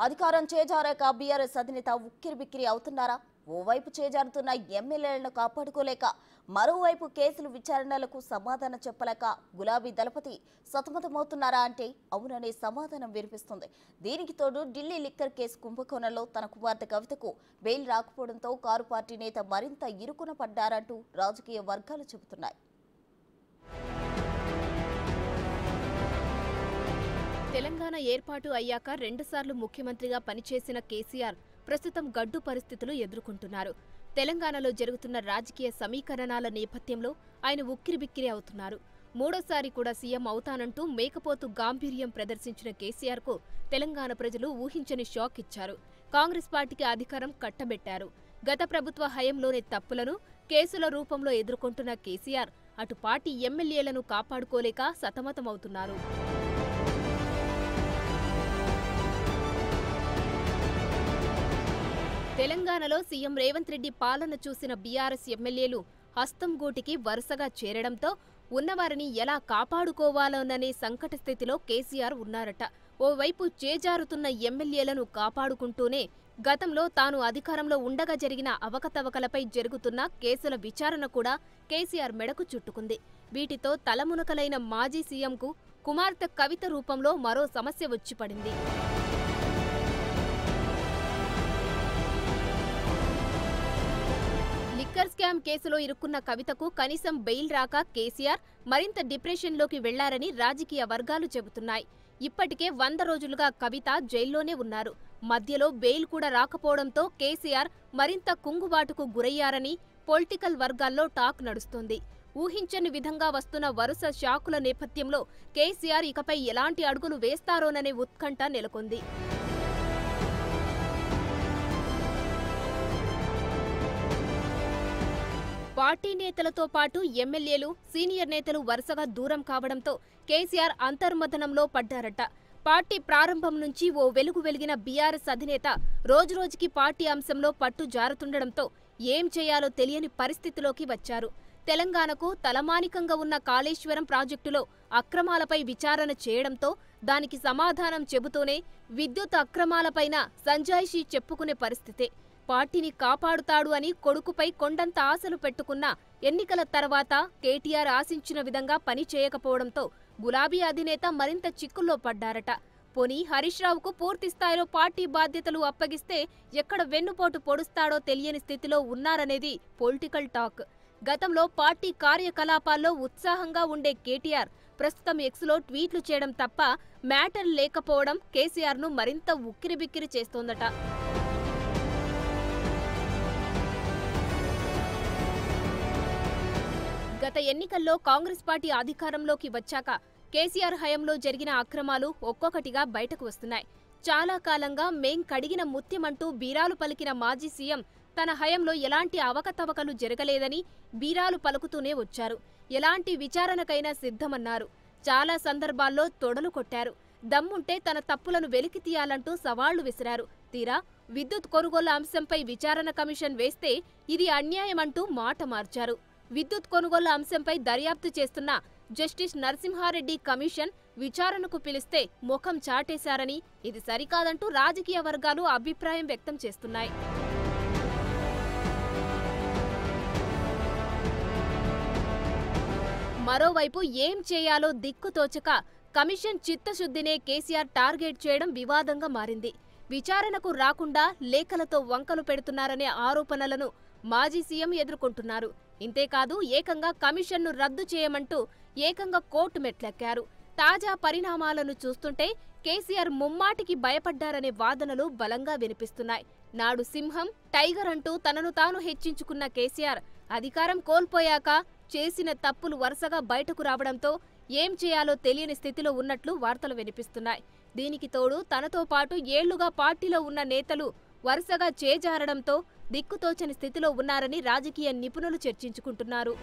అధికారం చేజారాక బీఆర్ఎస్ అధినేత ఉక్కిరిబిక్కిరి అవుతున్నారా? ఓవైపు చేజారుతున్న ఎమ్మెల్యేలను కాపాడుకోలేక మరోవైపు కేసులు విచారణలకు సమాధానం చెప్పలేక గులాబీ దళపతి సతమతమవుతున్నారా అంటే అవుననే సమాధానం వినిపిస్తుంది. దీనికి తోడు ఢిల్లీ లిక్కర్ కేసు కుంభకోణంలో తన కుమార్తె కవితకు బెయిల్ రాకపోవడంతో కారు పార్టీ నేత మరింత ఇరుకున పడ్డారంటూ రాజకీయ వర్గాలు చెబుతున్నాయి. తెలంగాణ ఏర్పాటు అయ్యాక రెండుసార్లు ముఖ్యమంత్రిగా పనిచేసిన కేసీఆర్ ప్రస్తుతం గడ్డు పరిస్థితులు ఎదుర్కొంటున్నారు. తెలంగాణలో జరుగుతున్న రాజకీయ సమీకరణాల నేపథ్యంలో ఆయన ఉక్కిరిబిక్కిరి అవుతున్నారు. మూడోసారి కూడా సీఎం అవుతానంటూ మేకపోతు గాంభీర్యం ప్రదర్శించిన కేసీఆర్కు తెలంగాణ ప్రజలు ఊహించని షాక్ ఇచ్చారు. కాంగ్రెస్ పార్టీకి అధికారం కట్టబెట్టారు. గత ప్రభుత్వ హయంలోని తప్పులను కేసుల రూపంలో ఎదుర్కొంటున్న కేసీఆర్ అటు పార్టీ ఎమ్మెల్యేలను కాపాడుకోలేక సతమతమవుతున్నారు. తెలంగాణలో సీఎం రేవంత్ రెడ్డి పాలన చూసిన బీఆర్ఎస్ ఎమ్మెల్యేలు హస్తం గూటికి వరుసగా చేరడంతో ఉన్నవారిని ఎలా కాపాడుకోవాలోననే సంకట స్థితిలో కేసీఆర్ ఉన్నారట. ఓవైపు చేజారుతున్న ఎమ్మెల్యేలను కాపాడుకుంటూనే గతంలో తాను అధికారంలో ఉండగా జరిగిన అవకతవకలపై జరుగుతున్న కేసుల విచారణ కూడా కేసీఆర్ మెడకు చుట్టుకుంది. వీటితో తలమునకలైన మాజీ సీఎంకు కుమార్తె కవిత రూపంలో మరో సమస్య వచ్చిపడింది. లిక్కర్ స్కామ్ కేసులో ఇరుక్కున్న కవితకు కనీసం బెయిల్ రాక కేసీఆర్ మరింత డిప్రెషన్లోకి వెళ్లారని రాజకీయ వర్గాలు చెబుతున్నాయి. ఇప్పటికే 100 రోజులుగా కవిత జైల్లోనే ఉన్నారు. మధ్యలో బెయిల్ కూడా రాకపోవడంతో కేసీఆర్ మరింత కుంగుబాటుకు గురయ్యారని పొలిటికల్ వర్గాల్లో టాక్ నడుస్తోంది. ఊహించని విధంగా వస్తున్న వరుస షాకుల నేపథ్యంలో కేసీఆర్ ఇకపై ఎలాంటి అడుగులు వేస్తారోననే ఉత్కంఠ నెలకొంది. పార్టీ నేతలతో పాటు ఎమ్మెల్యేలు, సీనియర్ నేతలు వరుసగా దూరం కావడంతో కేసీఆర్ అంతర్మథనంలో పడ్డారట. పార్టీ ప్రారంభం నుంచి ఓ వెలుగు వెలిగిన బీఆర్ఎస్ అధినేత రోజురోజుకి పార్టీ అంశంలో పట్టు జారుతుండడంతో ఏం చేయాలో తెలియని పరిస్థితిలోకి వచ్చారు. తెలంగాణకు తలమానికంగా ఉన్న కాళేశ్వరం ప్రాజెక్టులో అక్రమాలపై విచారణ చేయడంతో దానికి సమాధానం చెబుతూనే విద్యుత్ అక్రమాలపైన సంజాయిషీ చెప్పుకునే పరిస్థితే. పార్టీని కాపాడుతాడు అని కొడుకుపై కొండంత ఆశలు పెట్టుకున్న ఎన్నికల తర్వాత కేటీఆర్ ఆశించిన విధంగా పని చేయకపోవడంతో గులాబీ అధినేత మరింత చిక్కుల్లో పడ్డారట. పోనీ హరీష్ రావుకు పూర్తిస్థాయిలో పార్టీ బాధ్యతలు అప్పగిస్తే ఎక్కడ వెన్నుపోటు పొడుస్తాడో తెలియని స్థితిలో ఉన్నారనేది పొలిటికల్ టాక్. గతంలో పార్టీ కార్యకలాపాల్లో ఉత్సాహంగా ఉండే కేటీఆర్ ప్రస్తుతం ఎక్స్లో ట్వీట్లు చేయడం తప్ప మ్యాటర్ లేకపోవడం కేసీఆర్ను మరింత ఉక్కిరిబిక్కిరి చేస్తోందట. గత ఎన్నికల్లో కాంగ్రెస్ పార్టీ అధికారంలోకి వచ్చాక కేసీఆర్ హయంలో జరిగిన అక్రమాలు ఒక్కొక్కటిగా బయటకు వస్తున్నాయి. చాలా కాలంగా మేం కడిగిన ముత్యమంటూ బీరాలు పలికిన మాజీ సీఎం తన హయంలో ఎలాంటి అవకతవకలు జరగలేదని బీరాలు పలుకుతూనే వచ్చారు. ఎలాంటి విచారణకైనా సిద్ధమన్నారు. చాలా సందర్భాల్లో తొడలు కొట్టారు. దమ్ముంటే తన తప్పులను వెలికి తీయాలంటూ సవాళ్లు విసిరారు. తీరా విద్యుత్ కొనుగోలు అంశంపై విచారణ కమిషన్ వేస్తే ఇది అన్యాయమంటూ మాట మార్చారు. విద్యుత్ కొనుగోలు అంశంపై దర్యాప్తు చేస్తున్న జస్టిస్ నరసింహారెడ్డి కమిషన్ విచారణకు పిలిస్తే ముఖం చాటేశారని, ఇది సరికాదంటూ రాజకీయ వర్గాలు అభిప్రాయం వ్యక్తం చేస్తున్నాయి. మరోవైపు ఏం చేయాలో దిక్కుతోచక కమిషన్ చిత్తశుద్ధినే కేసీఆర్ టార్గెట్ చేయడం వివాదంగా మారింది. విచారణకు రాకుండా లేఖలతో వంకలు పెడుతున్నారనే ఆరోపణలను మాజీ సీఎం ఎదుర్కొంటున్నారు. ఇంతేకాదు ఏకంగా కమిషన్ను రద్దు చేయమంటూ ఏకంగా కోర్టు మెట్లెక్కారు. తాజా పరిణామాలను చూస్తుంటే కేసీఆర్ ముమ్మాటికి భయపడ్డారనే వాదనలు బలంగా వినిపిస్తున్నాయి. నాడు సింహం, టైగర్ అంటూ తనను తాను హెచ్చించుకున్న కేసీఆర్ అధికారం కోల్పోయాక చేసిన తప్పులు వరుసగా బయటకు రావడంతో ఏం చేయాలో తెలియని స్థితిలో ఉన్నట్లు వార్తలు వినిపిస్తున్నాయి. దీనికి తోడు తనతో పాటు ఏళ్లుగా పార్టీలో ఉన్న నేతలు వరుసగా చేజారడంతో దిక్కుతోచని స్థితిలో ఉన్నారని రాజకీయ నిపుణులు చర్చించుకుంటున్నారు.